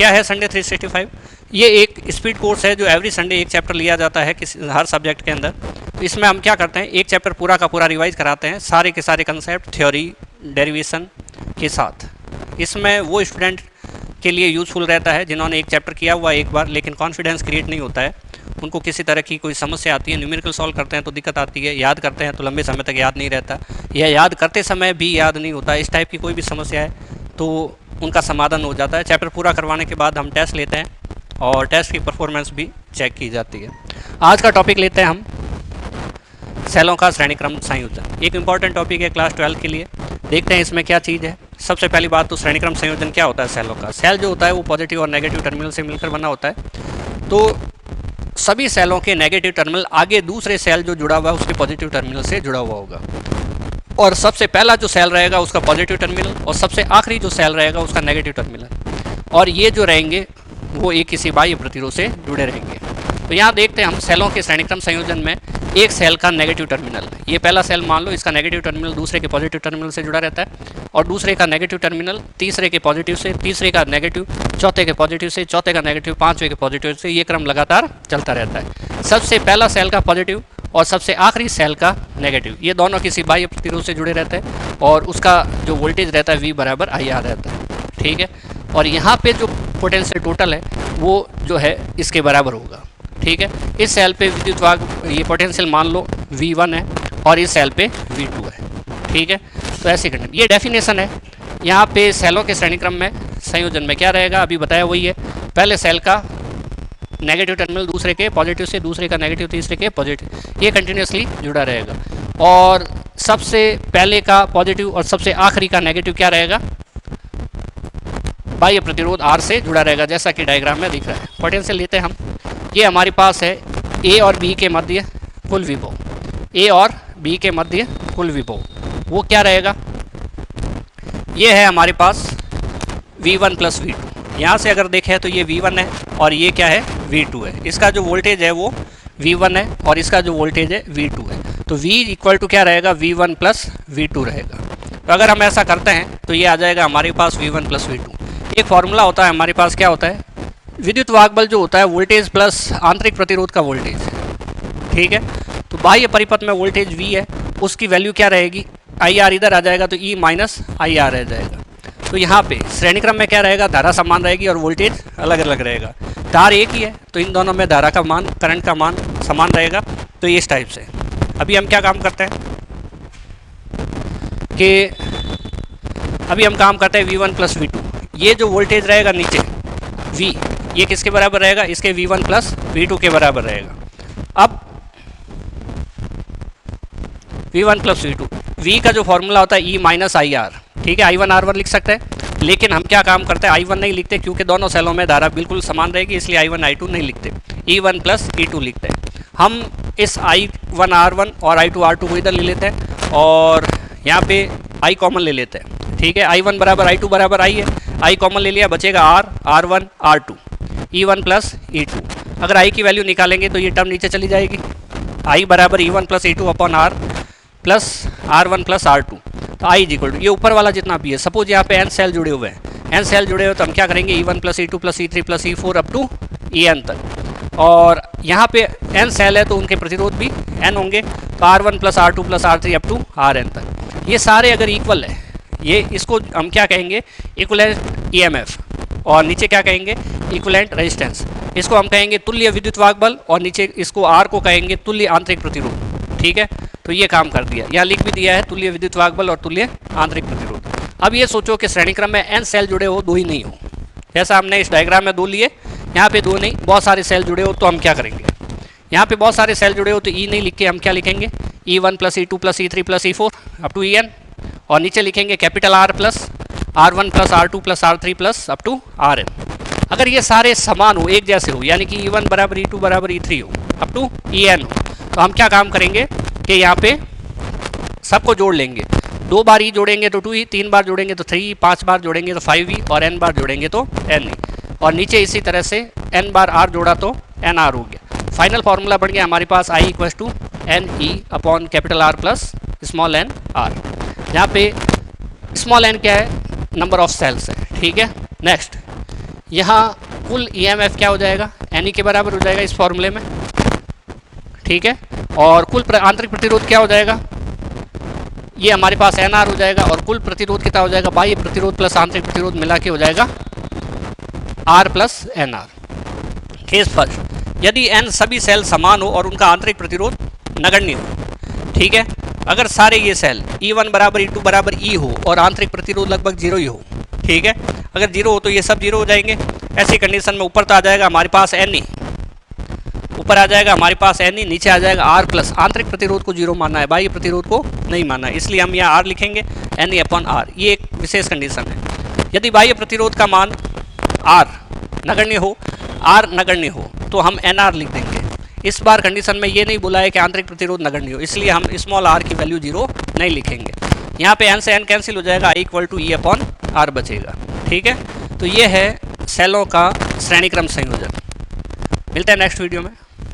क्या है संडे 365? ये एक स्पीड कोर्स है जो एवरी संडे एक चैप्टर लिया जाता है किसी हर सब्जेक्ट के अंदर। तो इसमें हम क्या करते हैं, एक चैप्टर पूरा का पूरा रिवाइज कराते हैं, सारे के सारे कंसेप्ट, थ्योरी, डेरिवेशन के साथ। इसमें वो स्टूडेंट के लिए यूज़फुल रहता है जिन्होंने एक चैप्टर किया हुआ एक बार लेकिन कॉन्फिडेंस क्रिएट नहीं होता है, उनको किसी तरह की कोई समस्या आती है, न्यूमेरिकल सॉल्व करते हैं तो दिक्कत आती है, याद करते हैं तो लंबे समय तक याद नहीं रहता, या याद करते समय भी याद नहीं होता, इस टाइप की कोई भी समस्या है तो उनका समाधान हो जाता है। चैप्टर पूरा करवाने के बाद हम टेस्ट लेते हैं और टेस्ट की परफॉर्मेंस भी चेक की जाती है। आज का टॉपिक लेते हैं हम सेलों का श्रेणीक्रम संयोजन। एक इम्पॉर्टेंट टॉपिक है क्लास 12 के लिए। देखते हैं इसमें क्या चीज़ है। सबसे पहली बात तो श्रेणीक्रम संयोजन क्या होता है सेलों का। सेल जो होता है वो पॉजिटिव और नेगेटिव टर्मिनल से मिलकर बना होता है। तो सभी सेलों के नेगेटिव टर्मिनल आगे दूसरे सेल जो जुड़ा हुआ है उसके पॉजिटिव टर्मिनल से जुड़ा हुआ होगा, और सबसे पहला जो सेल रहेगा उसका पॉजिटिव टर्मिनल और सबसे आखिरी जो सेल रहेगा उसका नेगेटिव टर्मिनल, और ये जो रहेंगे वो एक किसी बाह्य प्रतिरोध से जुड़े रहेंगे। तो यहाँ देखते हैं हम सेलों के श्रेणीक्रम संयोजन में एक सेल का नेगेटिव टर्मिनल, ये पहला सेल मान लो, इसका नेगेटिव टर्मिनल दूसरे के पॉजिटिव टर्मिनल से जुड़ा रहता है, और दूसरे का नेगेटिव टर्मिनल तीसरे के पॉजिटिव से, तीसरे का नेगेटिव चौथे के पॉजिटिव से, चौथे का नेगेटिव पांचवें के पॉजिटिव से, ये क्रम लगातार चलता रहता है। सबसे पहला सेल का पॉजिटिव और सबसे आखिरी सेल का नेगेटिव, ये दोनों किसी बाह्य प्रतिरोध से जुड़े रहते हैं और उसका जो वोल्टेज रहता है V बराबर IR रहता है, ठीक है। और यहाँ पे जो पोटेंशियल टोटल है वो जो है इसके बराबर होगा, ठीक है। इस सेल पे विद्युत वाहक ये पोटेंशियल मान लो V1 है और इस सेल पे V2 है, ठीक है। तो ऐसे कंडीशन, ये डेफिनेशन है। यहाँ पे सेलों के श्रेणीक्रम में संयोजन में क्या रहेगा अभी बताया वही है। पहले सेल का नेगेटिव टर्मिनल दूसरे के पॉजिटिव से, दूसरे का नेगेटिव तीसरे के पॉजिटिव, ये कंटिन्यूसली जुड़ा रहेगा, और सबसे पहले का पॉजिटिव और सबसे आखिरी का नेगेटिव क्या रहेगा, बाह्य प्रतिरोध R से जुड़ा रहेगा, जैसा कि डायग्राम में दिख रहा है। पोटेंशियल लेते हैं हम, ये हमारे पास है A और B के मध्य कुल विभव, A और B के मध्य कुल विभव, वो क्या रहेगा, ये है हमारे पास V1 प्लस V2। यहाँ से अगर देखें तो ये V1 है और ये क्या है V2 है। इसका जो वोल्टेज है वो V1 है और इसका जो वोल्टेज है V2 है। तो V इक्वल टू क्या रहेगा, V1 प्लस V2 रहेगा। तो अगर हम ऐसा करते हैं तो ये आ जाएगा हमारे पास V1 प्लस V2। एक फॉर्मूला होता है हमारे पास, क्या होता है, विद्युत वाहक बल जो होता है वोल्टेज प्लस आंतरिक प्रतिरोध का वोल्टेज, ठीक है। तो बाह्य परिपथ में वोल्टेज V है, उसकी वैल्यू क्या रहेगी, IR इधर आ जाएगा तो E माइनस IR रह जाएगा। तो यहाँ पे श्रेणीक्रम में क्या रहेगा, धारा समान रहेगी और वोल्टेज अलग अलग रहेगा। तार एक ही है तो इन दोनों में धारा का मान, करंट का मान समान रहेगा। तो ये इस टाइप से अभी हम क्या काम करते हैं कि अभी हम काम करते हैं V1 प्लस V2। ये जो वोल्टेज रहेगा नीचे V, ये किसके बराबर रहेगा, इसके V1 प्लस V2 के बराबर रहेगा। अब V1 प्लस V2, V का जो फॉर्मूला होता है E माइनस IR, ठीक है। I1 R1 लिख सकते हैं, लेकिन हम क्या काम करते हैं, I1 नहीं लिखते क्योंकि दोनों सेलों में धारा बिल्कुल समान रहेगी, इसलिए I1 I2 नहीं लिखते, E1 प्लस E2 लिखते हैं। हम इस I1 R1 और I2 R2 को इधर ले लेते हैं और यहाँ पे I कॉमन ले लेते हैं, ठीक है। I1 बराबर I2 बराबर I है, I कॉमन ले लिया, बचेगा R, R1 R2, E1 plus E2। अगर I की वैल्यू निकालेंगे तो ये टर्म नीचे चली जाएगी, I बराबर E1 plus E2 upon R plus R1 plus R2। तो I इज इक्वल टू ये ऊपर वाला जितना भी है, सपोज यहाँ पे N सेल जुड़े हुए हैं, N सेल जुड़े हुए तो हम क्या करेंगे, E1 plus E2 plus E3 plus E4 up to En तक, और यहाँ पे N सेल है तो उनके प्रतिरोध भी N होंगे, तो R1 plus R2 plus R3 up to Rn तक। ये सारे अगर इक्वल है, ये इसको हम क्या कहेंगे, इक्विवेलेंट EMF, और नीचे क्या कहेंगे, इक्विवेलेंट रेजिस्टेंस। इसको हम कहेंगे तुल्य विद्युत वाहक बल, और नीचे इसको R को कहेंगे तुल्य आंतरिक प्रतिरोध, ठीक है। तो ये काम कर दिया, यहाँ लिख भी दिया है तुल्य विद्युत वाहक बल और तुल्य आंतरिक प्रतिरोध। अब ये सोचो कि श्रेणीक्रम में N सेल जुड़े हो, दो ही नहीं हो, जैसा हमने इस डायग्राम में दो लिए, यहाँ पे दो नहीं, बहुत सारे सेल जुड़े हो, तो हम क्या करेंगे, यहाँ पे बहुत सारे सेल जुड़े हो तो E नहीं लिख के हम क्या लिखेंगे, E1 plus E2 plus E3 plus E4 up to En, और नीचे लिखेंगे capital R plus R1 plus R2 plus R3 plus up to Rn। अगर ये सारे समान हो, एक जैसे हो, यानी कि E1 बराबर E2 बराबर E3 हो अप टू En हो, तो हम क्या काम करेंगे कि यहाँ पे सबको जोड़ लेंगे। 2 बार E जोड़ेंगे तो 2E, 3 बार जोड़ेंगे तो 3E, 5 बार जोड़ेंगे तो 5E, और N बार जोड़ेंगे तो NE, और नीचे इसी तरह से N बार R जोड़ा तो NR हो गया। फाइनल फार्मूला बन गया हमारे पास I equals to NE upon capital R plus small n R। यहाँ पे स्मॉल n क्या है, नंबर ऑफ सेल्स है, ठीक है। नेक्स्ट यहाँ कुल ईएमएफ क्या हो जाएगा, एन के बराबर हो जाएगा इस फॉर्मूले में, ठीक है। और कुल आंतरिक प्रतिरोध क्या हो जाएगा, ये हमारे पास एन आर हो जाएगा। और कुल प्रतिरोध कितना हो जाएगा, बाह्य प्रतिरोध प्लस आंतरिक प्रतिरोध मिला के हो जाएगा R plus N R. Case first, यदि एन सभी सेल समान हो और उनका आंतरिक प्रतिरोध नगण्य हो, ठीक है। अगर सारे ये सेल E1 बराबर E2 बराबर E हो और आंतरिक प्रतिरोध लगभग जीरो ही हो, ठीक है। अगर जीरो हो तो ये सब जीरो हो जाएंगे। ऐसी कंडीशन में ऊपर तो आ जाएगा हमारे पास एन ई, ऊपर आ जाएगा हमारे पास एन ई, नीचे आ जाएगा आर प्लस आंतरिक प्रतिरोध को जीरो मानना है, बाह्य प्रतिरोध को नहीं मानना है, इसलिए हम यहाँ आर लिखेंगे, एन ई अपॉन आर। ये एक विशेष कंडीशन है। यदि बाह्य प्रतिरोध का मान आर नगण्य हो, आर नगण्य हो, तो हम एन आर लिख देंगे। इस बार कंडीशन में ये नहीं बोला है कि आंतरिक प्रतिरोध नगण्य हो, इसलिए हम स्मॉल आर की वैल्यू जीरो नहीं लिखेंगे। यहाँ पे एन से एन कैंसिल हो जाएगा, equal to E upon R बचेगा, ठीक है। तो ये है सेलों का श्रेणी क्रम संयोजन। मिलते हैं नेक्स्ट वीडियो में।